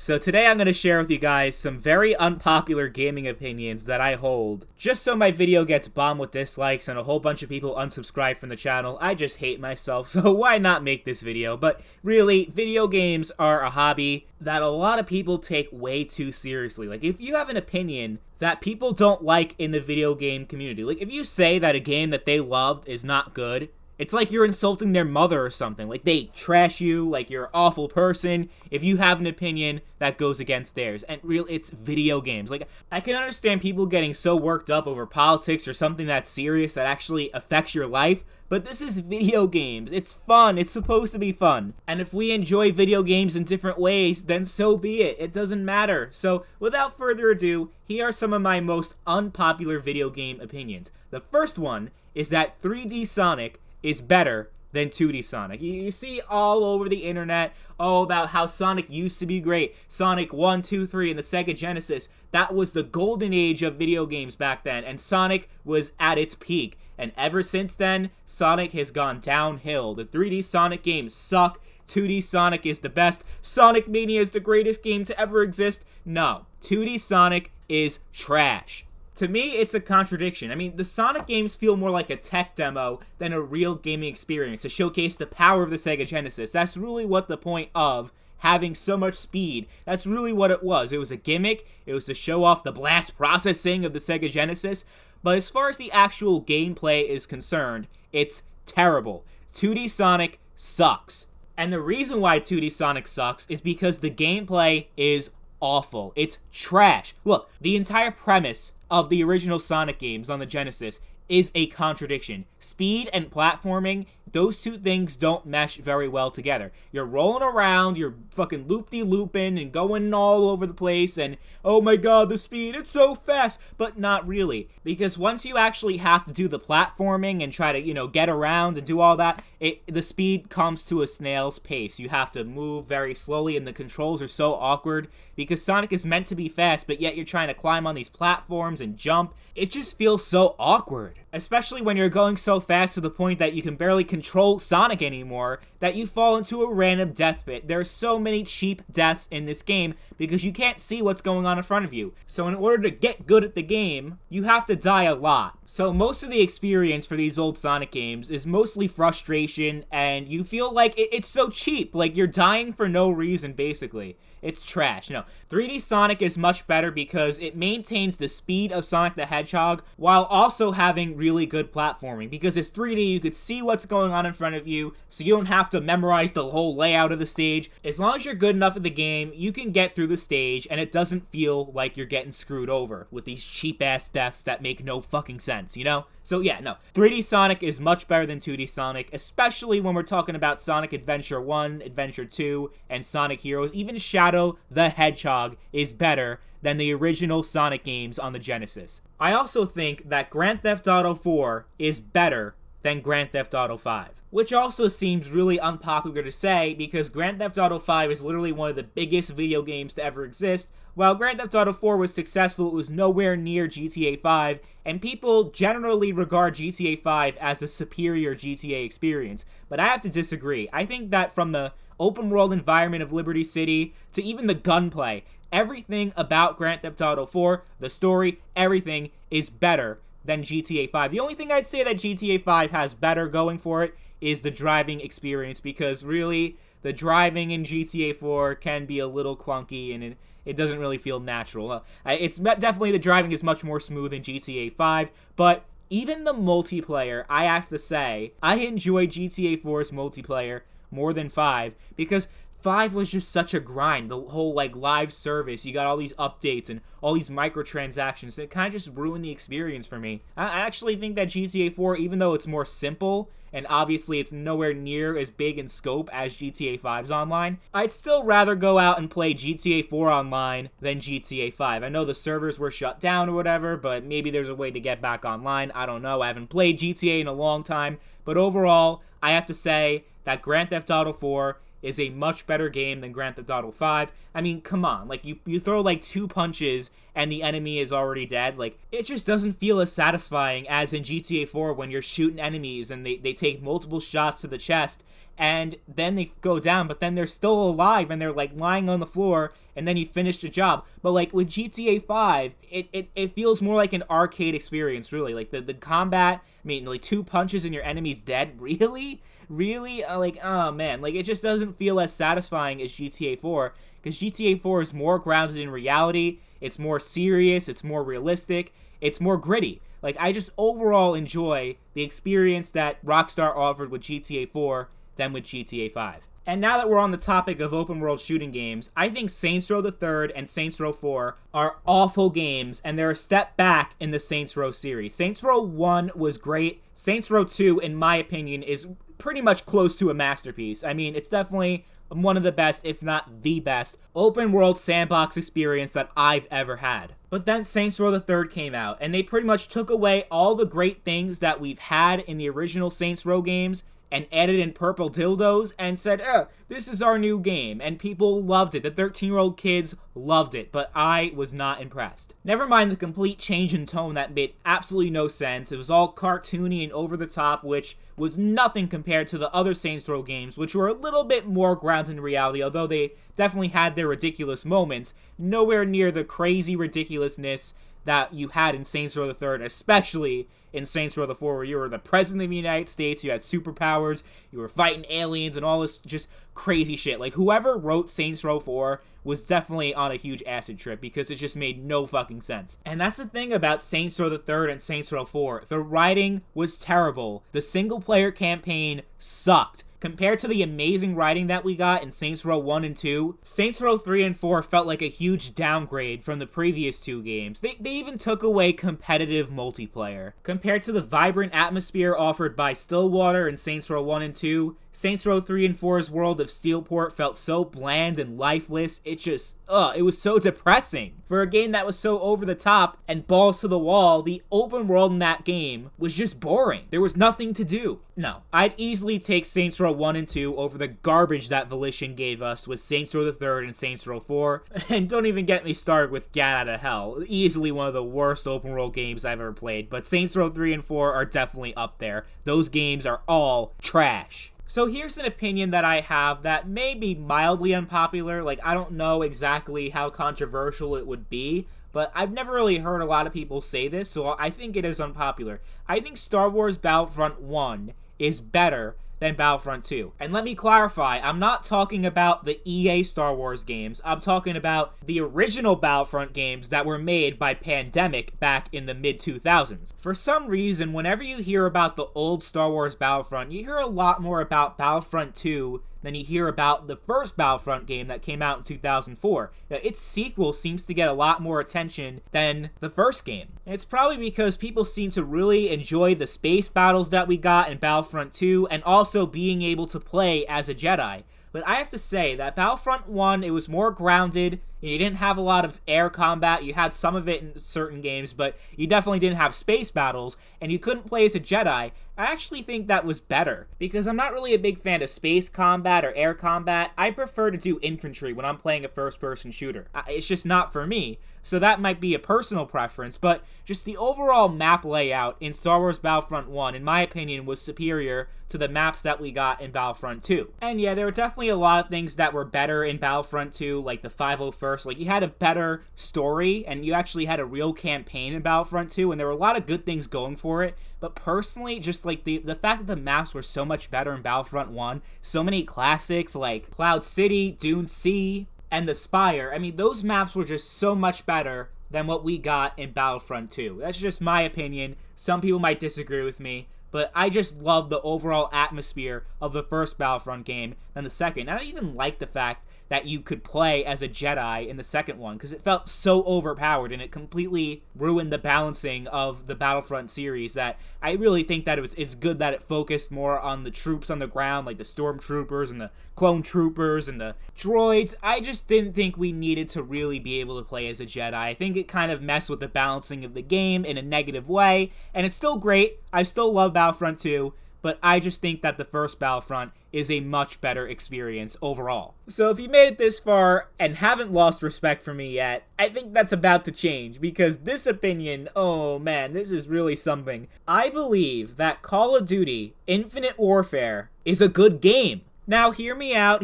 So today I'm going to share with you guys some very unpopular gaming opinions that I hold. Just so my video gets bombed with dislikes and a whole bunch of people unsubscribe from the channel, I just hate myself, so why not make this video? But really, video games are a hobby that a lot of people take way too seriously. Like, if you have an opinion that people don't like in the video game community, like if you say that a game that they loved is not good, it's like you're insulting their mother or something. Like, they trash you, like you're an awful person if you have an opinion that goes against theirs. And it's video games. Like, I can understand people getting so worked up over politics or something that's serious that actually affects your life, but this is video games. It's fun. It's supposed to be fun. And if we enjoy video games in different ways, then so be it. It doesn't matter. So, without further ado, here are some of my most unpopular video game opinions. The first one is that 3D Sonic is better than 2D Sonic. You see all over the internet about how Sonic used to be great. Sonic 1, 2, 3, and the Sega Genesis. That was the golden age of video games back then, and Sonic was at its peak. And ever since then, Sonic has gone downhill. The 3D Sonic games suck. 2D Sonic is the best. Sonic Mania is the greatest game to ever exist. No, 2D Sonic is trash. To me, it's a contradiction. I mean, the Sonic games feel more like a tech demo than a real gaming experience to showcase the power of the Sega Genesis. That's really what the point of having so much speed. That's really what it was. It was a gimmick. It was to show off the blast processing of the Sega Genesis. But as far as the actual gameplay is concerned, it's terrible. 2D Sonic sucks. And the reason why 2D Sonic sucks is because the gameplay is awful. It's trash. Look, the entire premise of the original Sonic games on the Genesis is a contradiction. Speed and platforming, those two things don't mesh very well together. You're rolling around, you're fucking loop-de-looping and going all over the place, and oh my god, the speed, it's so fast, but not really. Because once you actually have to do the platforming and try to, get around and do all that, the speed comes to a snail's pace. You have to move very slowly, and the controls are so awkward because Sonic is meant to be fast, but yet you're trying to climb on these platforms and jump. It just feels so awkward. Especially when you're going so fast to the point that you can barely control Sonic anymore, that you fall into a random death pit. There are so many cheap deaths in this game because you can't see what's going on in front of you. So in order to get good at the game, you have to die a lot. So most of the experience for these old Sonic games is mostly frustration, and you feel like it's so cheap. Like, you're dying for no reason, basically. It's trash. No, 3D Sonic is much better because it maintains the speed of Sonic the Hedgehog while also having really good platforming. Because it's 3D, you could see what's going on in front of you, so you don't have to memorize the whole layout of the stage. As long as you're good enough at the game, you can get through the stage, and it doesn't feel like you're getting screwed over with these cheap-ass deaths that make no fucking sense, So yeah, no. 3D Sonic is much better than 2D Sonic, especially when we're talking about Sonic Adventure 1, Adventure 2, and Sonic Heroes. Even Shadow the Hedgehog is better than the original Sonic games on the Genesis. I also think that Grand Theft Auto 4 is better than Grand Theft Auto 5, which also seems really unpopular to say because Grand Theft Auto 5 is literally one of the biggest video games to ever exist. While Grand Theft Auto 4 was successful, it was nowhere near GTA 5, and people generally regard GTA 5 as the superior GTA experience. But I have to disagree. I think that from the open world environment of Liberty City to even the gunplay, everything about Grand Theft Auto 4, the story, everything is better than GTA 5. The only thing I'd say that GTA 5 has better going for it is the driving experience, because really, the driving in GTA 4 can be a little clunky, and it doesn't really feel natural. It's definitely, the driving is much more smooth in GTA 5, but even the multiplayer, I have to say, I enjoy GTA 4's multiplayer more than 5, because 5 was just such a grind. The whole, live service, you got all these updates and all these microtransactions. It kind of just ruined the experience for me. I actually think that GTA 4, even though it's more simple, and obviously it's nowhere near as big in scope as GTA 5's online, I'd still rather go out and play GTA 4 online than GTA 5. I know the servers were shut down or whatever, but maybe there's a way to get back online. I don't know. I haven't played GTA in a long time. But overall, I have to say that Grand Theft Auto 4 is a much better game than Grand Theft Auto 5. I mean, come on, like, you throw like 2 punches and the enemy is already dead. Like, it just doesn't feel as satisfying as in GTA 4 when you're shooting enemies and they take multiple shots to the chest and then they go down, but then they're still alive and they're like lying on the floor, and then you finish the job. But like with GTA 5, it feels more like an arcade experience, really. Like the combat, I mean, like 2 punches and your enemy's dead, really? Like, oh man, like it just doesn't feel as satisfying as GTA 4, because GTA 4 is more grounded in reality, it's more serious, it's more realistic, it's more gritty. Like, I just overall enjoy the experience that Rockstar offered with GTA 4 than with GTA 5. And now that we're on the topic of open world shooting games, I think Saints Row the Third and Saints Row 4 are awful games, and they're a step back in the Saints Row series. Saints Row 1 was great. Saints Row 2, in my opinion, is pretty much close to a masterpiece. I mean, it's definitely one of the best, if not the best, open world sandbox experience that I've ever had. But then Saints Row the Third came out, and they pretty much took away all the great things that we've had in the original Saints Row games and added in purple dildos and said, this is our new game. And people loved it. The 13-year-old kids loved it, but I was not impressed. Never mind the complete change in tone that made absolutely no sense. It was all cartoony and over the top, which was nothing compared to the other Saints Row games, which were a little bit more grounded in reality, although they definitely had their ridiculous moments. Nowhere near the crazy ridiculousness that you had in Saints Row the Third, especially in Saints Row the 4, where you were the President of the United States, you had superpowers, you were fighting aliens, and all this just crazy shit. Like, whoever wrote Saints Row 4 was definitely on a huge acid trip, because it just made no fucking sense. And that's the thing about Saints Row the Third and Saints Row 4. The writing was terrible. The single-player campaign sucked. Compared to the amazing writing that we got in Saints Row 1 and 2, Saints Row 3 and 4 felt like a huge downgrade from the previous 2 games. They even took away competitive multiplayer. Compared to the vibrant atmosphere offered by Stillwater in Saints Row 1 and 2, Saints Row 3 and 4's world of Steelport felt so bland and lifeless, it was so depressing. For a game that was so over the top and balls to the wall, the open world in that game was just boring. There was nothing to do. No, I'd easily take Saints Row 1 and 2 over the garbage that Volition gave us with Saints Row the Third and Saints Row 4. And don't even get me started with Gat Out of Hell. Easily one of the worst open world games I've ever played, but Saints Row 3 and 4 are definitely up there. Those games are all trash. So here's an opinion that I have that may be mildly unpopular. Like, I don't know exactly how controversial it would be, but I've never really heard a lot of people say this, so I think it is unpopular. I think Star Wars Battlefront 1 is better than Battlefront 2. And let me clarify, I'm not talking about the EA Star Wars games. I'm talking about the original Battlefront games that were made by Pandemic back in the mid-2000s. For some reason, whenever you hear about the old Star Wars Battlefront, you hear a lot more about Battlefront 2 than you hear about the first Battlefront game that came out in 2004. Now, its sequel seems to get a lot more attention than the first game. And it's probably because people seem to really enjoy the space battles that we got in Battlefront 2, and also being able to play as a Jedi. But I have to say that Battlefront 1, it was more grounded. You didn't have a lot of air combat. You had some of it in certain games, but you definitely didn't have space battles, and you couldn't play as a Jedi. I actually think that was better, because I'm not really a big fan of space combat or air combat. I prefer to do infantry when I'm playing a first-person shooter. It's just not for me, so that might be a personal preference, but just the overall map layout in Star Wars Battlefront 1, in my opinion, was superior to the maps that we got in Battlefront 2. And yeah, there were definitely a lot of things that were better in Battlefront 2, like the 501st. Like, you had a better story, and you actually had a real campaign in Battlefront 2, and there were a lot of good things going for it. But personally, just like the fact that the maps were so much better in Battlefront 1, so many classics like Cloud City, Dune Sea, and the Spire, I mean, those maps were just so much better than what we got in Battlefront 2. That's just my opinion. Some people might disagree with me, but I just love the overall atmosphere of the first Battlefront game than the second. I don't even like the fact that you could play as a Jedi in the second one, because it felt so overpowered, and it completely ruined the balancing of the Battlefront series. That I really think that it's good that it focused more on the troops on the ground, like the stormtroopers and the clone troopers and the droids. I just didn't think we needed to really be able to play as a Jedi. I think it kind of messed with the balancing of the game in a negative way, and it's still great. I still love Battlefront 2, but I just think that the first Battlefront is a much better experience overall. So if you made it this far and haven't lost respect for me yet, I think that's about to change, because this opinion, oh man, this is really something. I believe that Call of Duty Infinite Warfare is a good game. Now, hear me out,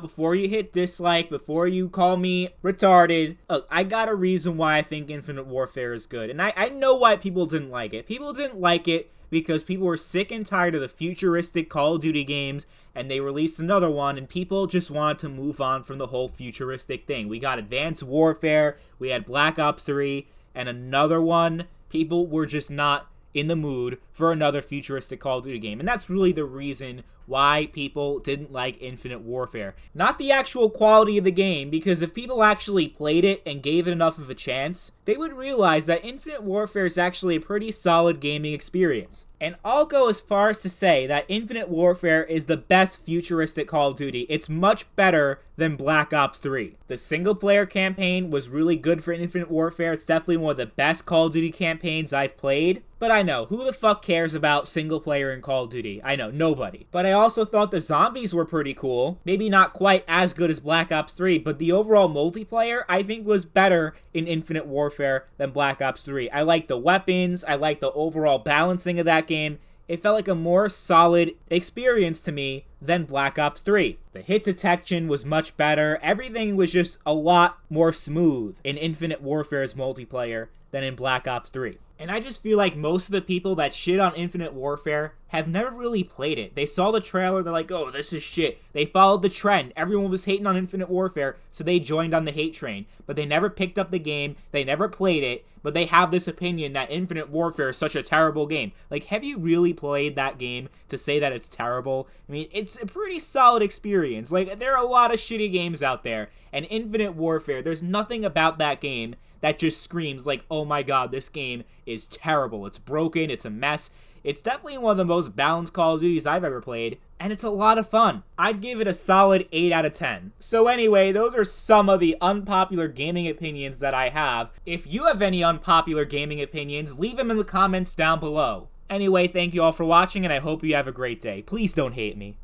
before you hit dislike, before you call me retarded. Look, I got a reason why I think Infinite Warfare is good, and I know why people didn't like it. People didn't like it because people were sick and tired of the futuristic Call of Duty games, and they released another one, and people just wanted to move on from the whole futuristic thing. We got Advanced Warfare, we had Black Ops 3, and another one. People were just not in the mood for another futuristic Call of Duty game, and that's really the reason why people didn't like Infinite Warfare. Not the actual quality of the game, because if people actually played it and gave it enough of a chance, they would realize that Infinite Warfare is actually a pretty solid gaming experience. And I'll go as far as to say that Infinite Warfare is the best futuristic Call of Duty. It's much better than Black Ops 3. The single-player campaign was really good for Infinite Warfare. It's definitely one of the best Call of Duty campaigns I've played. But I know, who the fuck cares about single-player in Call of Duty? I know, nobody. But I also thought the zombies were pretty cool. Maybe not quite as good as Black Ops 3, but the overall multiplayer, I think, was better in Infinite Warfare than Black Ops 3. I like the weapons, I like the overall balancing of that game. It felt like a more solid experience to me than Black Ops 3. The hit detection was much better. Everything was just a lot more smooth in Infinite Warfare's multiplayer than in Black Ops 3. And I just feel like most of the people that shit on Infinite Warfare have never really played it. They saw the trailer, they're like, oh, this is shit. They followed the trend. Everyone was hating on Infinite Warfare, so they joined on the hate train. But they never picked up the game, they never played it, but they have this opinion that Infinite Warfare is such a terrible game. Like, have you really played that game to say that it's terrible? I mean, it's a pretty solid experience. Like, there are a lot of shitty games out there, and Infinite Warfare, there's nothing about that game that just screams like, oh my god, this game is terrible. It's broken, it's a mess. It's definitely one of the most balanced Call of Duties I've ever played, and it's a lot of fun. I'd give it a solid 8 out of 10. So anyway, those are some of the unpopular gaming opinions that I have. If you have any unpopular gaming opinions, leave them in the comments down below. Anyway, thank you all for watching, and I hope you have a great day. Please don't hate me.